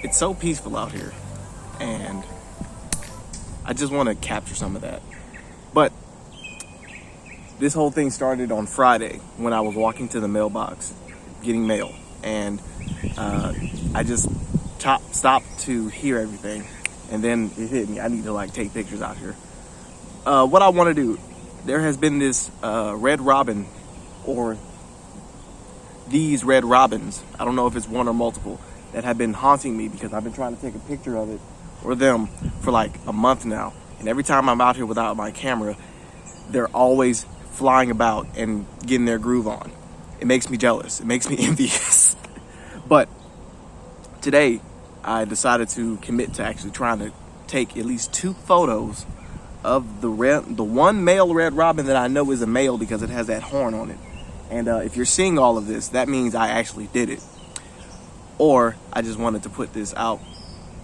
it's so peaceful out here, and I just want to capture some of that. But this whole thing started on Friday when I was walking to the mailbox getting mail, and I just stopped to hear everything, and then it hit me. I need to like take pictures out here. What I want to do, there has been this red robin, or these red robins, I don't know if it's one or multiple, that have been haunting me because I've been trying to take a picture of it or them for like a month now. And every time I'm out here without my camera, they're always flying about and getting their groove on. It makes me jealous. It makes me envious. But today, I decided to commit to actually trying to take at least 2 photos of the one male red robin that I know is a male because it has that horn on it. And if you're seeing all of this, that means I actually did it. Or I just wanted to put this out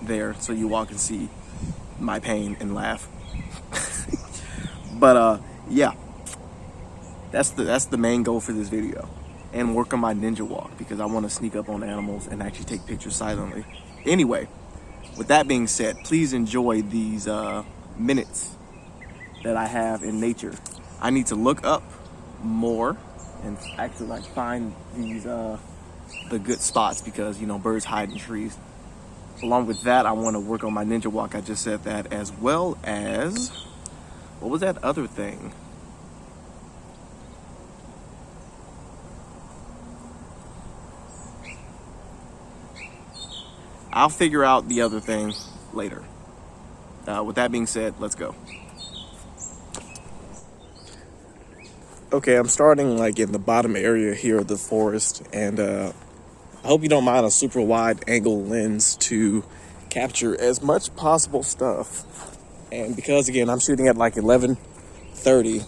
there so you all can see my pain and laugh. But yeah, that's the main goal for this video, and work on my ninja walk because I want to sneak up on animals and actually take pictures silently. Anyway, with that being said, please enjoy these minutes that I have in nature. I need to look up more and actually like find these the good spots because, you know, birds hide in trees. Along with that, I want to work on my ninja walk. I just said that, as well as, what was that other thing? I'll figure out the other thing later. With that being said, let's go. Okay, I'm starting like in the bottom area here of the forest, and I hope you don't mind a super wide angle lens to capture as much possible stuff. And because again, I'm shooting at like 11:30,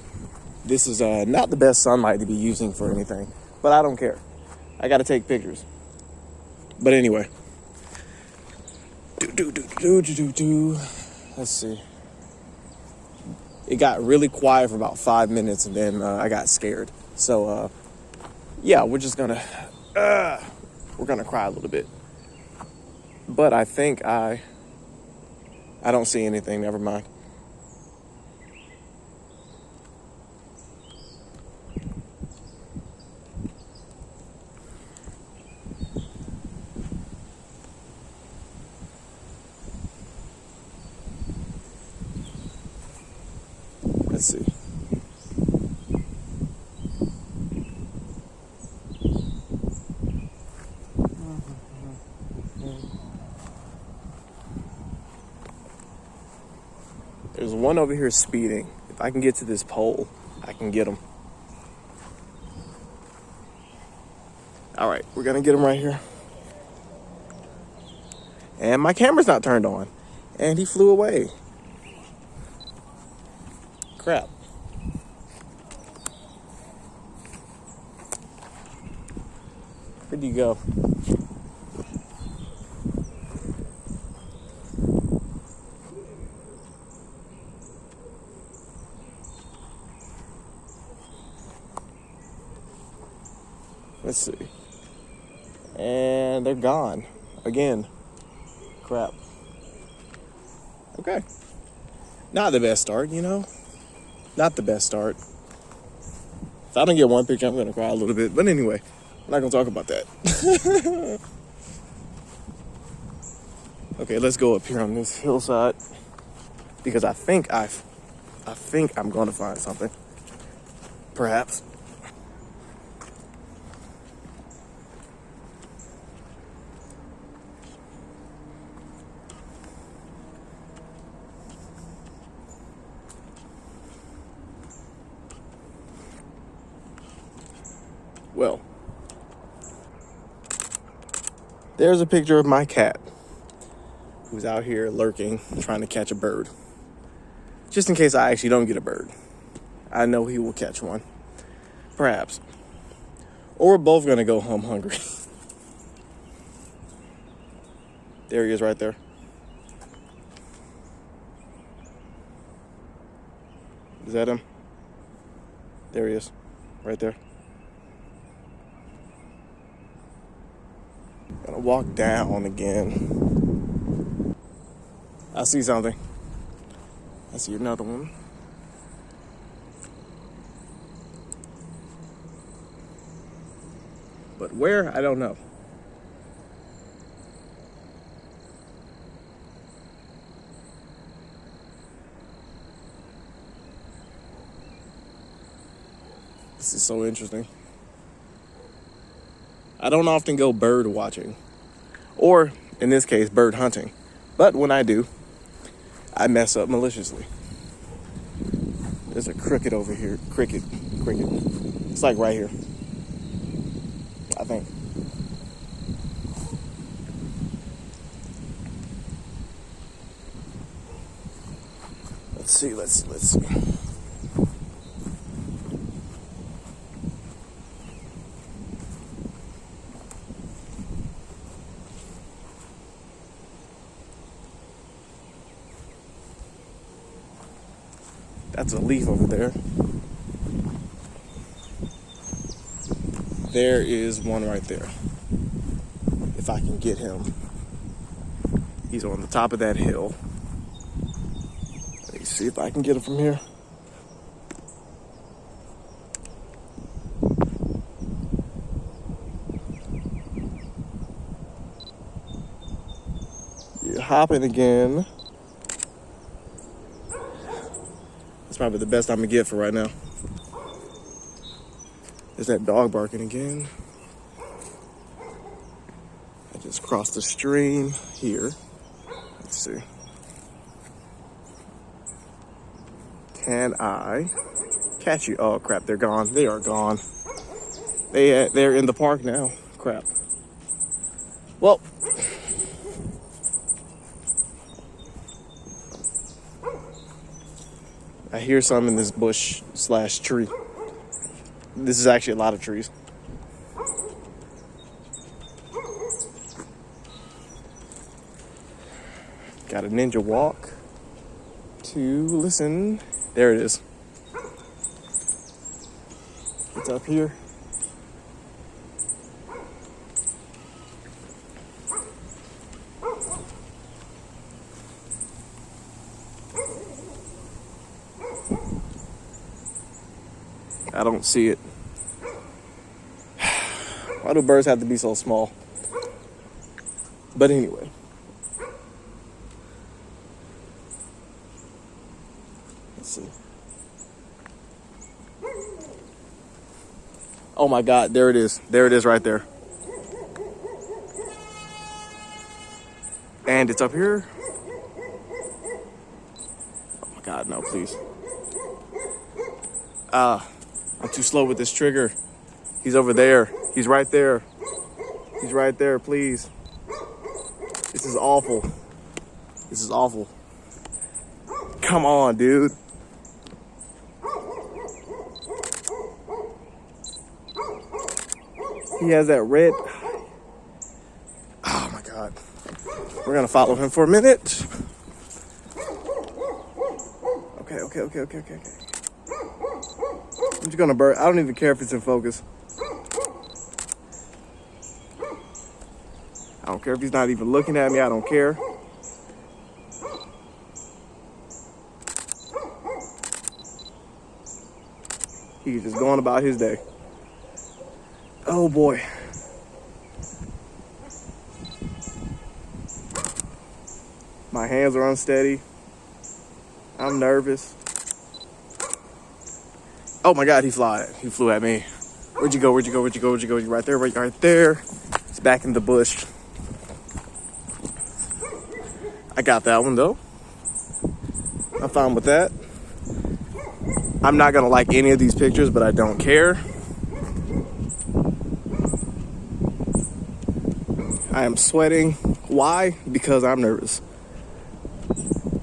this is not the best sunlight to be using for anything, but I don't care. I gotta take pictures. But anyway, let's see. It got really quiet for about 5 minutes, and then I got scared. So yeah, we're just gonna cry a little bit. But I think I don't see anything. Never mind. Let's see. There's one over here speeding. If I can get to this pole, I can get him. All right, we're gonna get him right here. And my camera's not turned on. And he flew away. Crap. Where'd you go? Let's see. And they're gone again. Crap. Okay. Not the best start, you know? Not the best start. If I don't get one picture, I'm going to cry a little bit. But anyway, I'm not going to talk about that. Okay, let's go up here on this hillside because I think I'm going to find something. Perhaps. Well, there's a picture of my cat who's out here lurking, trying to catch a bird. Just in case I actually don't get a bird. I know he will catch one. Perhaps. Or we're both going to go home hungry. There he is right there. Is that him? There he is. Right there. Gonna walk down again. I see something. I see another one. But where? I don't know. This is so interesting. I don't often go bird watching, or in this case, bird hunting. But when I do, I mess up maliciously. There's a cricket over here. Cricket. It's like right here, I think. Let's see. That's a leaf over there. There is one right there. If I can get him. He's on the top of that hill. Let me see if I can get him from here. You're hopping again. That's probably the best I'm gonna get for right now. There's that dog barking again. I just crossed the stream here. Let's see. Can I catch you? Oh crap, they're gone. They are gone. They're in the park now. Crap. Well, I hear some in this bush / tree. This is actually a lot of trees. Got a ninja walk to listen. There it is. It's up here. I don't see it. Why do birds have to be so small? But anyway. Let's see. Oh my God, there it is. There it is right there. And it's up here. Oh my God, no, please. I'm too slow with this trigger. He's over there. He's right there. He's right there, please. This is awful. This is awful. Come on, dude. He has that red. Oh my God. We're gonna follow him for a minute. Okay. I'm just gonna bird. I don't even care if it's in focus. I don't care if he's not even looking at me. I don't care. He's just going about his day. Oh boy. My hands are unsteady. I'm nervous. Oh my God, he flew at me. Where'd you go? You're right there, right there. He's back in the bush. I got that one though. I'm fine with that. I'm not gonna like any of these pictures, but I don't care. I am sweating. Why? Because I'm nervous.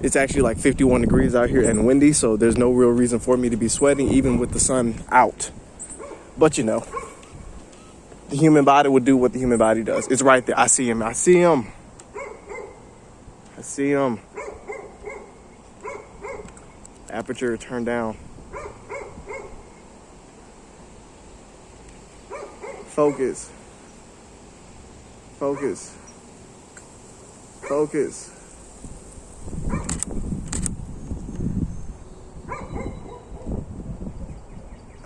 It's actually like 51 degrees out here and windy, so there's no real reason for me to be sweating, even with the sun out. But you know, the human body would do what the human body does. It's right there. I see him. Aperture turned down. Focus.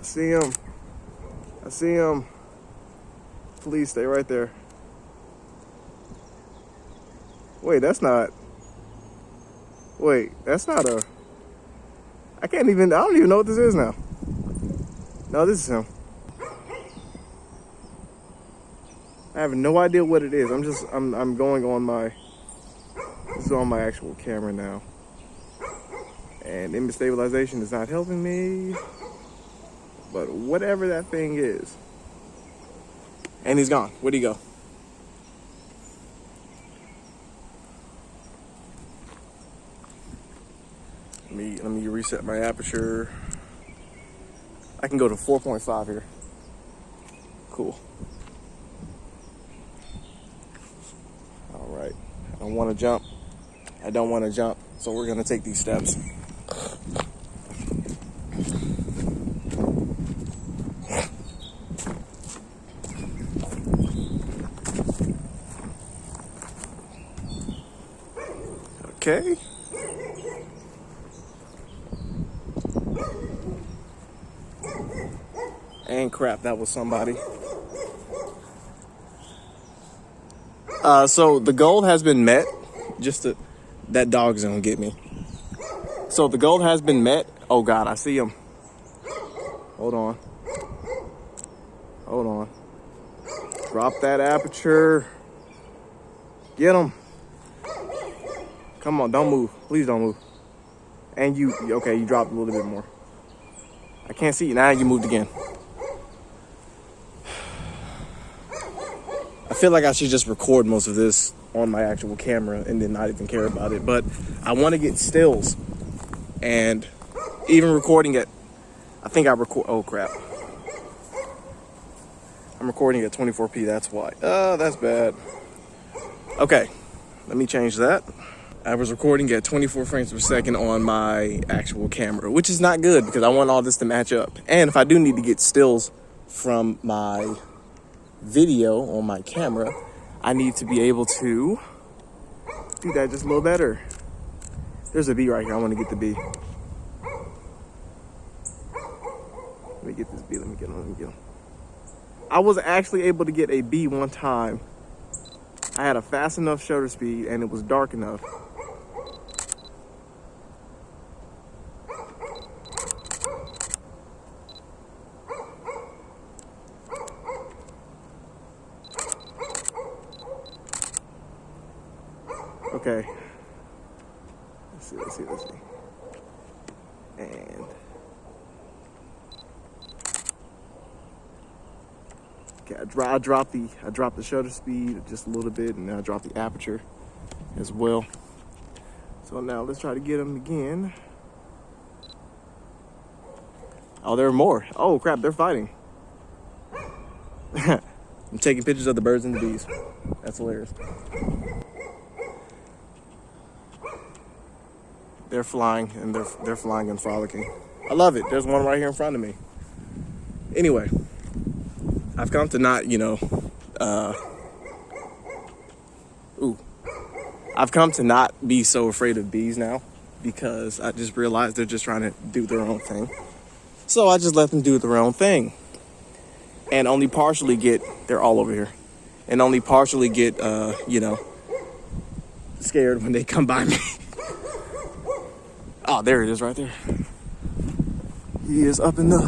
see him. I see him. Please stay right there. Wait, that's not. Wait, that's not a. I don't even know what this is now. No, this is him. I have no idea what it is. I'm going on my, this is on my actual camera now. And image stabilization is not helping me. But whatever that thing is. And he's gone. Where'd he go? Let me reset my aperture. I can go to 4.5 here. Cool. All right. I don't want to jump. I don't want to jump. So we're going to take these steps. Okay. And crap, that was somebody. So the goal has been met. That dog's gonna get me. So the goal has been met. Oh God, I see him. Hold on. Hold on. Drop that aperture. Get him. Come on, don't move. Please don't move. And okay, you dropped a little bit more. I can't see you. Now you moved again. I feel like I should just record most of this on my actual camera and then not even care about it. But I want to get stills. And even recording it, I think I record, oh crap. I'm recording at 24p, that's why. That's bad. Okay, let me change that. I was recording at 24 frames per second on my actual camera, which is not good because I want all this to match up. And if I do need to get stills from my video on my camera, I need to be able to do that just a little better. There's a bee right here. I want to get the bee. Let me get this bee. Let me get him. I was actually able to get a bee one time. I had a fast enough shutter speed and it was dark enough. Okay. Let's see. And okay, I dropped the shutter speed just a little bit, and I dropped the aperture as well. So now let's try to get them again. Oh, there are more. Oh crap, they're fighting. I'm taking pictures of the birds and the bees. That's hilarious. They're flying and they're flying and frolicking. I love it. There's one right here in front of me. Anyway, I've come to not, I've come to not be so afraid of bees now because I just realized they're just trying to do their own thing. So I just let them do their own thing and only partially they're all over here, and only partially get, scared when they come by me. Oh, there it is right there. He is up in the...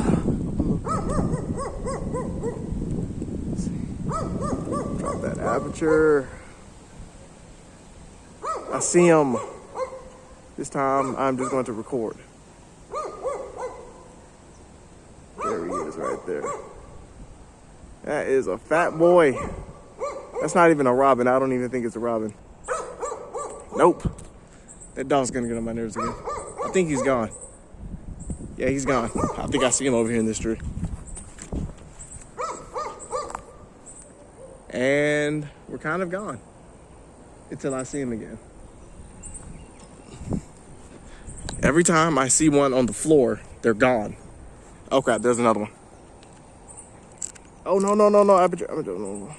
Drop that aperture. I see him. This time, I'm just going to record. There he is right there. That is a fat boy. That's not even a robin. I don't even think it's a robin. Nope. That dog's gonna get on my nerves again. I think he's gone. Yeah, he's gone. I think I see him over here in this tree. And we're kind of gone until I see him again. Every time I see one on the floor, they're gone. Oh crap, there's another one. Oh, no. Aperture, no.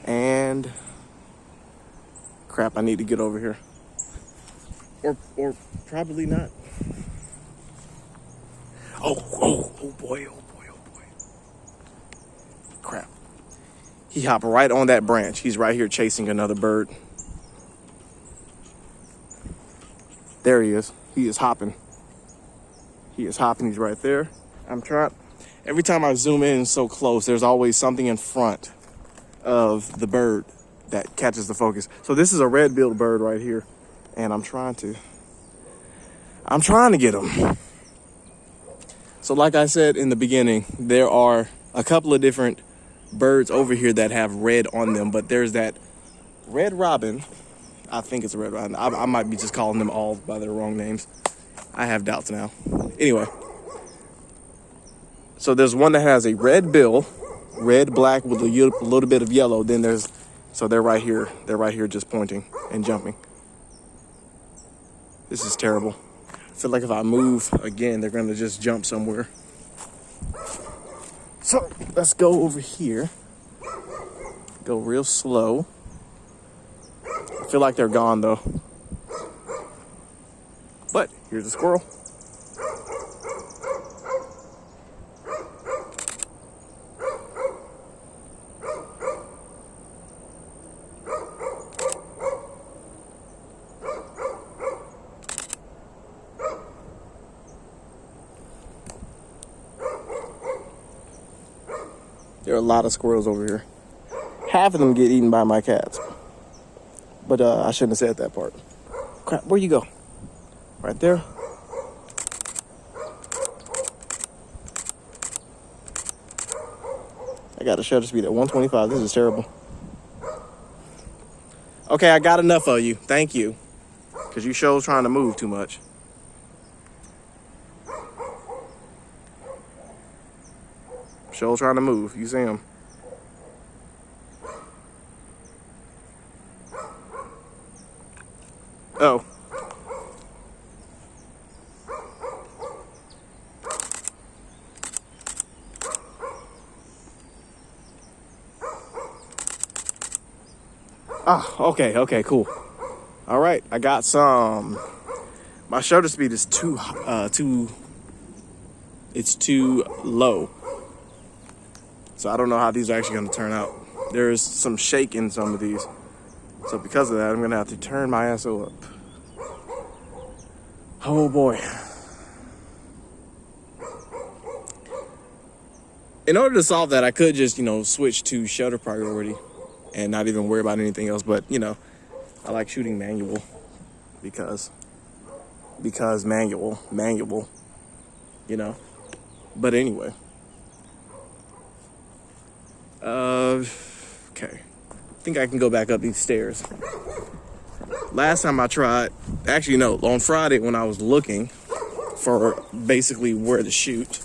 And crap, I need to get over here. Or probably not. Oh boy. Crap. He hopped right on that branch. He's right here chasing another bird. There he is. He is hopping. He's right there. I'm trying. Every time I zoom in so close, there's always something in front of the bird that catches the focus. So this is a red-billed bird right here, and I'm trying to get him. So like I said in the beginning, there are a couple of different birds over here that have red on them, but there's that red robin. I think it's a red robin. I might be just calling them all by their wrong names. I have doubts now. Anyway, so there's one that has a red bill, red, black with a little bit of yellow. Then they're right here. They're right here just pointing and jumping. This is terrible. I feel like if I move again, they're gonna just jump somewhere. So let's go over here. Go real slow. I feel like they're gone though. But here's a squirrel. There are a lot of squirrels over here. Half of them get eaten by my cats. But I shouldn't have said that part. Crap, where you go? Right there. I got a shutter speed at 125. This is terrible. Okay, I got enough of you. Thank you. Because you show's trying to move too much. Show's trying to move. You see him. Oh. Ah, okay, cool. All right, I got some. My shutter speed is too low. So I don't know how these are actually gonna turn out. There's some shake in some of these. So because of that, I'm gonna have to turn my ISO up. Oh boy. In order to solve that, I could just, switch to shutter priority and not even worry about anything else. But, I like shooting manual because manual, But anyway. Okay. I think I can go back up these stairs. Last time I tried, actually no, on Friday when I was looking for basically where to shoot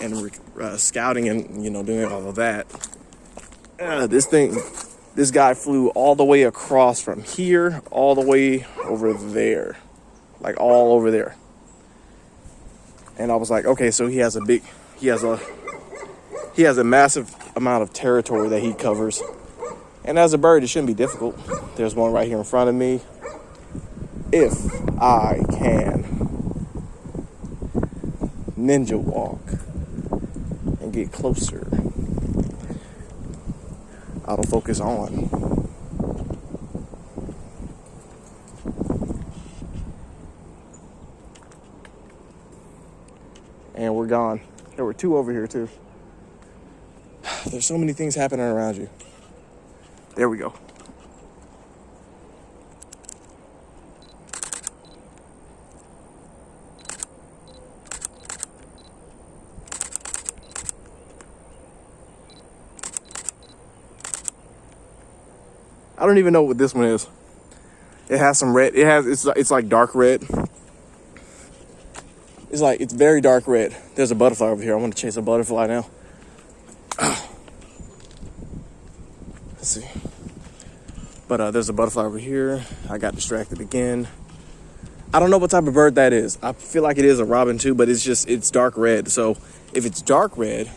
and scouting and, doing all of that, this guy flew all the way across from here, all the way over there, like all over there. And I was like, okay, so he has a massive amount of territory that he covers. And as a bird, it shouldn't be difficult. There's one right here in front of me. If I can ninja walk and get closer, autofocus on. And we're gone. There were two over here too. There's so many things happening around you. There we go. I don't even know what this one is. It has some red. It's like dark red. It's very dark red. There's a butterfly over here. I want to chase a butterfly now. Let's see. But there's a butterfly over here. I got distracted again. I don't know what type of bird that is. I feel like it is a robin too, but it's dark red. So if it's dark red,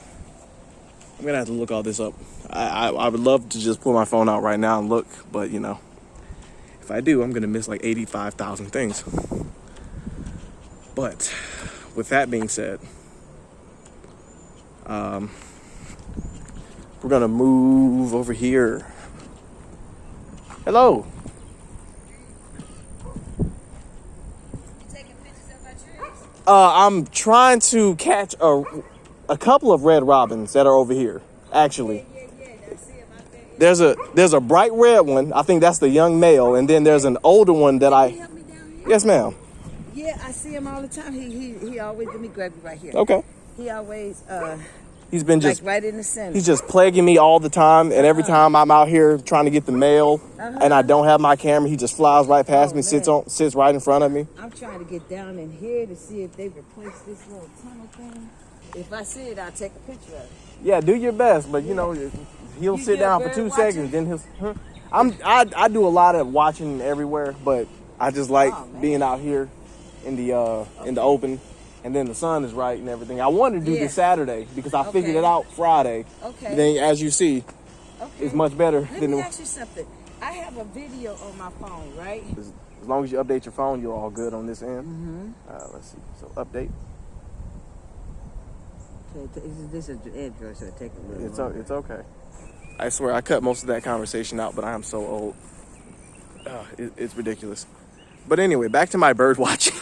I'm gonna have to look all this up. I would love to just pull my phone out right now and look, but if I do, I'm gonna miss like 85,000 things. But with that being said, we're gonna move over here. Hello. I'm trying to catch a couple of red robins that are over here, actually. There's a bright red one. I think that's the young male, and then there's an older one that I. Yes, ma'am. Yeah, I see him all the time. He always, let me grab you right here. Okay. He always he's been just like right in the center. He's just plaguing me all the time, and every time I'm out here trying to get the mail, and I don't have my camera, he just flies right past me, sits right in front of me. I'm trying to get down in here to see if they replaced this little tunnel thing. If I see it, I'll take a picture of it. Yeah, do your best, but you know, he'll sit down for 2 seconds, then he'll. I do a lot of watching everywhere, but I just like being out here in the open, and then the sun is right and everything. I wanted to do this Saturday because I figured it out Friday. Okay. Then, as you see, it's much better. Let me ask you something. I have a video on my phone, right? As long as you update your phone, you're all good on this end. Let's see. So update. This is Android, so it take a little. It's okay. I swear I cut most of that conversation out, but I am so old. It's ridiculous. But anyway, back to my bird watching.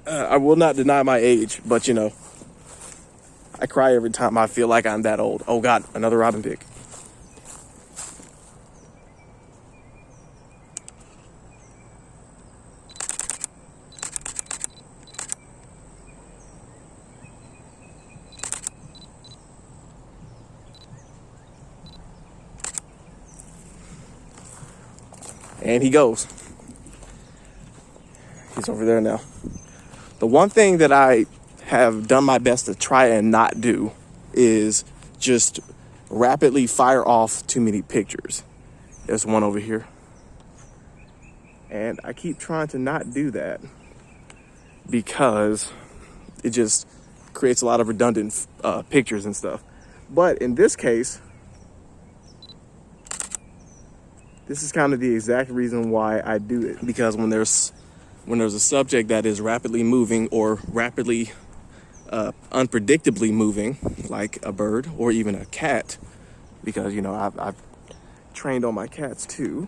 I will not deny my age, but you know, I cry every time I feel like I'm that old. Oh God, another robin pig. And he goes. He's over there now. The one thing that I have done my best to try and not do is just rapidly fire off too many pictures. There's one over here. And I keep trying to not do that because it just creates a lot of redundant pictures and stuff. But in this case, this is kind of the exact reason why I do it, because when there's a subject that is rapidly moving or rapidly unpredictably moving, like a bird or even a cat, because you know I've trained on my cats too.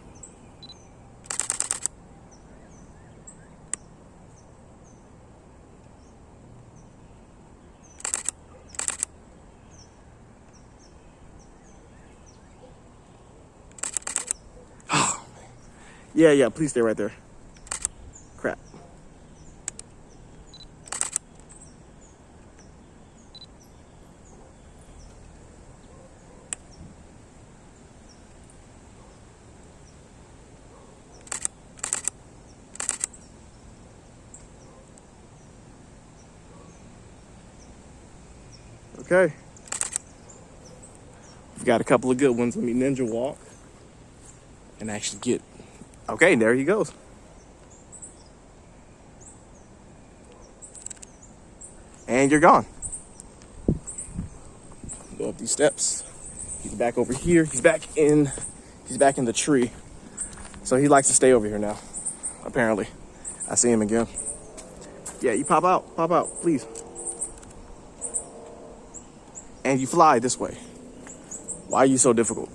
Yeah, please stay right there. Crap. Okay. We've got a couple of good ones. Let me ninja walk and actually get. Okay, there he goes. And you're gone. Go up these steps. He's back over here. He's back in the tree. So he likes to stay over here now, apparently. I see him again. Yeah, you pop out, please. And you fly this way. Why are you so difficult?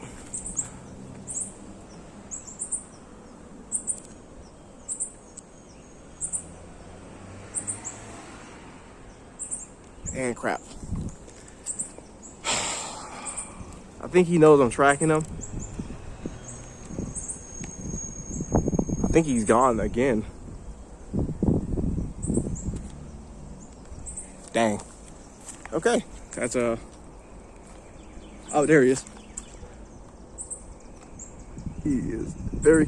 And crap. I think he knows I'm tracking him. I think he's gone again. Dang. Okay, that's oh, there he is. He is very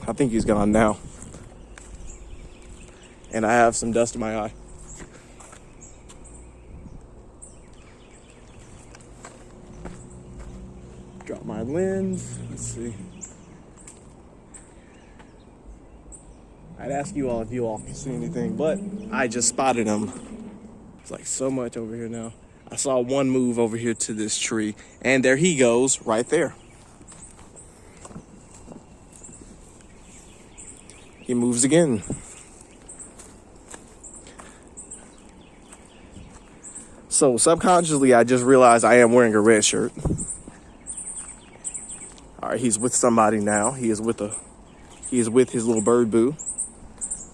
I think he's gone now. And I have some dust in my eye. Drop my lens. Let's see. I'd ask you all if you all can see anything, but I just spotted him It's like so much over here now. I saw one move over here to this tree, and there he goes right there. He moves again. So subconsciously, I just realized I am wearing a red shirt. All right, he's with somebody now. He is with his little bird boo,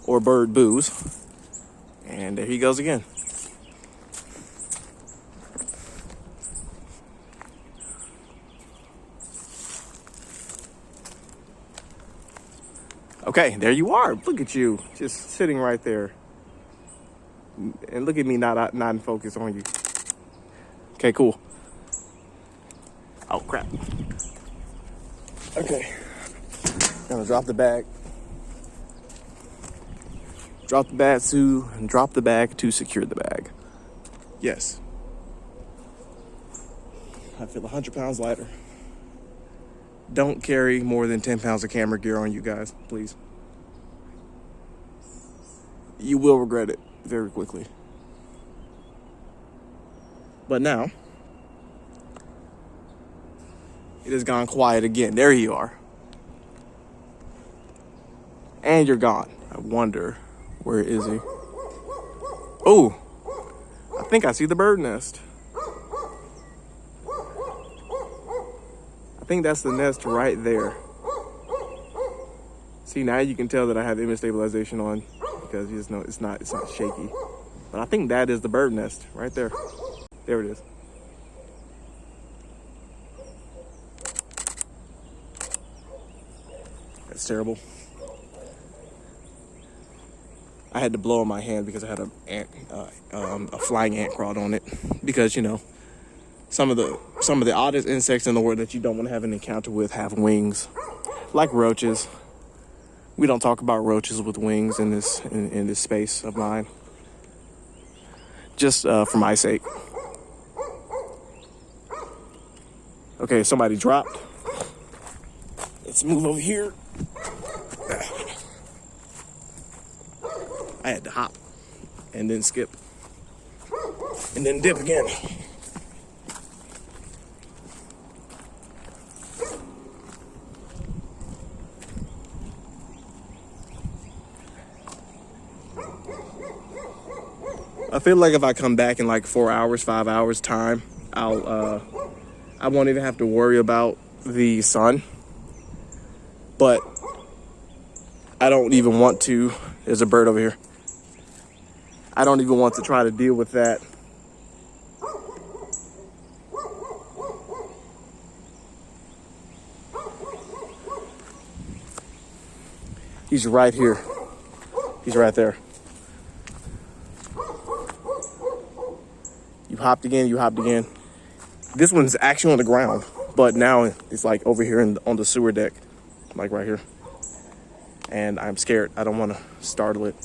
or bird boos. And there he goes again. Okay, there you are. Look at you, just sitting right there. And look at me not in focus on you. Okay, cool. Oh, crap. Okay. Gonna drop the bag. Drop the bag to secure the bag. Yes. I feel 100 pounds lighter. Don't carry more than 10 pounds of camera gear on you guys, please. You will regret it very quickly. But now, it has gone quiet again. There you are. And you're gone. I wonder, where is he? Oh, I think I see the bird nest. I think that's the nest right there. See, now you can tell that I have image stabilization on because you just know it's not shaky. But I think that is the bird nest right there. There it is. That's terrible. I had to blow on my hand because I had a flying ant crawled on it. Because, you know, some of the oddest insects in the world that you don't want to have an encounter with have wings, like roaches. We don't talk about roaches with wings in this space of mine, just for my sake. Okay, somebody dropped. Let's move over here. I had to hop and then skip and then dip again. I feel like if I come back in like 4 hours, 5 hours time, I won't even have to worry about the sun. But I don't even want to. There's a bird over here. I don't even want to try to deal with that. He's right here. He's right there. You hopped again. This one's actually on the ground, but now it's like over here on the sewer deck, like right here. And I'm scared. I don't want to startle it.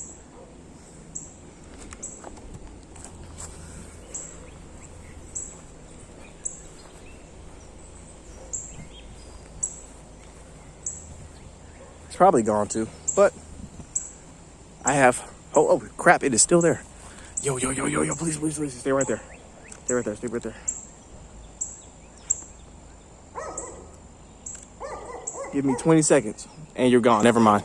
It's probably gone too, but I have. Oh crap! It is still there. Yo! Please, stay right there. Stay right there. Give me 20 seconds, and you're gone. Never mind.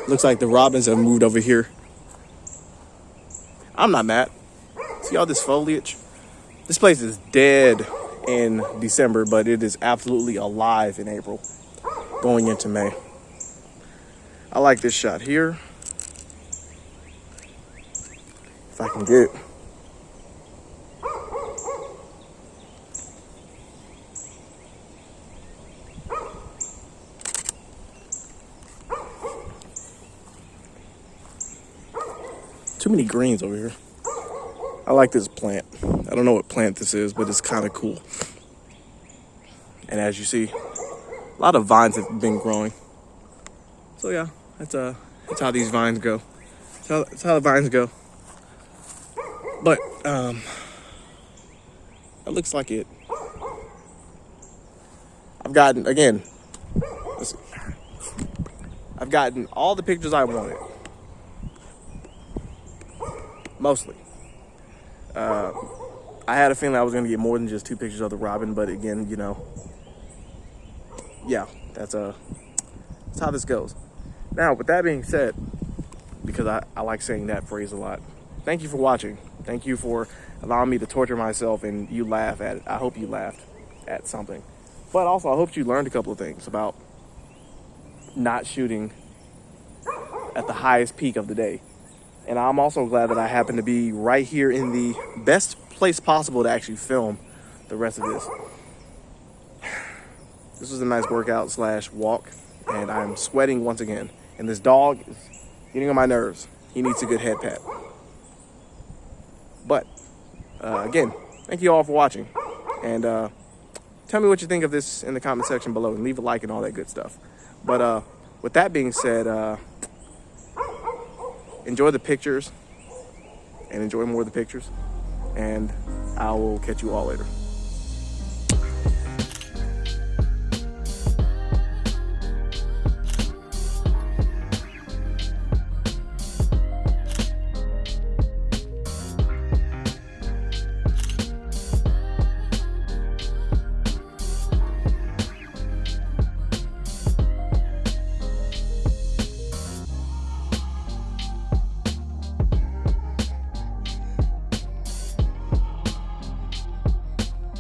Looks like the robins have moved over here. I'm not mad. See all this foliage? This place is dead in December, but it is absolutely alive in April, going into May. I like this shot here. If I can get it. Too many greens over here. I like this plant. I don't know what plant this is, but it's kind of cool. And as you see, a lot of vines have been growing. So yeah, that's how these vines go. That's how the vines go. But that looks like it. I've gotten, again, let's see. I've gotten all the pictures I wanted. Mostly. I had a feeling I was going to get more than just 2 pictures of the robin, but again, you know, yeah, that's how this goes. Now, with that being said, because I like saying that phrase a lot, thank you for watching. Thank you for allowing me to torture myself and you laugh at it. I hope you laughed at something. But also, I hope you learned a couple of things about not shooting at the highest peak of the day. And I'm also glad that I happen to be right here in the best place possible to actually film the rest of this. This was a nice workout / walk, and I'm sweating once again. And this dog is getting on my nerves. He needs a good head pat. But, again, thank you all for watching. And tell me what you think of this in the comment section below, and leave a like and all that good stuff. But with that being said, enjoy the pictures and enjoy more of the pictures, and I will catch you all later.